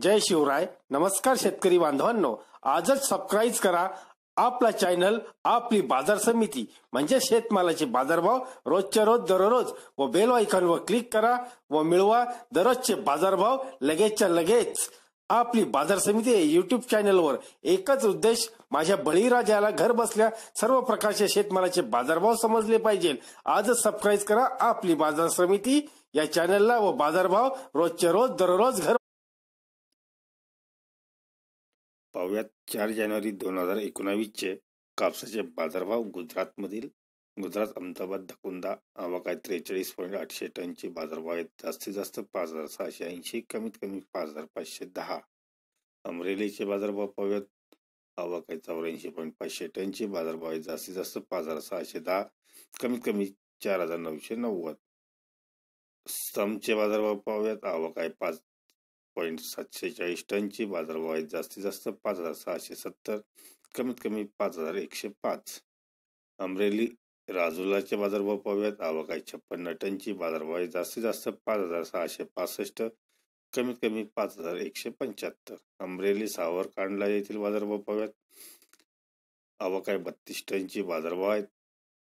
जय शिवराय. नमस्कार शेतकरी बांधवांनो, आजच सबस्क्राईब करा आपला चॅनल आपली बाजार समिती म्हणजे शेतमालाचे बाजारभाव रोजच्या रोज दररोज व बेल आयकॉनवर क्लिक करा व मिळवा दररोजचे बाजारभाव लगेचच्या लगेच. आपली बाजार समिती युट्यूब चॅनलवर एकच उद्देश, माझ्या बळीराजाला घर बसल्या सर्व प्रकारचे शेतमालाचे बाजारभाव समजले पाहिजे. आजच सबस्क्राईब करा आपली बाजार समिती या चॅनलला व बाजारभाव रोजच्या रोज दररोज घर. पाहुयात 4 जानेवारी 2019 कापसाचे बाजारभाव. गुजरात अहमदाबाद धकुंदा आवक 43.8 टनचे बाजारभाव आहेत. जास्तीत जास्त 5,680, कमीत कमी 5,510. अमरेलीचे बाजारभाव पाहुयात. आवक 84.5 टनचे बाजारभाव आहेत. जास्तीत जास्त 5,610, कमीत कमी 4,990. समचे बाजारभाव पाहुयात. आवक 5.740 टनचे बाजारभाव आहेत. जास्तीत जास्त 5,670, कमीत कमी 5,105. अमरेली राजुलाचे बाजारभाव पाहुयात. आवक 56 टनची बाजारभाव आहेत. जास्तीत जास्त 5,665, कमीत कमी 5,175. अमरेली सावरकांडला येथील बाजारभाव पाहुयात. आवक 32 टनची बाजारभाव आहेत.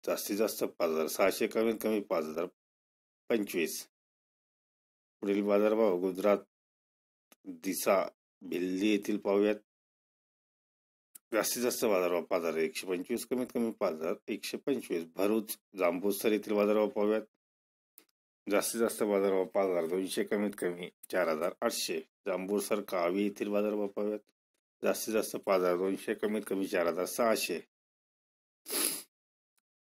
जास्तीत जास्त 5,600, कमीत कमी 5,025. पुढील बाजारभाव गुजरात दिसा भिल्ली येथील पाहुयात. जास्तीत जास्त बाजारभाव 5,125, कमीत कमी 5,125. भरूच जांबूसर येथील बाजारभाव पाहुयात. जास्तीत जास्त बाजारभाव 5,200, कमीत कमी 4,800. जांबूसर कावी येथील बाजारभाव पाहुयात. जास्तीत जास्त 5,200, कमीत कमी 4,600.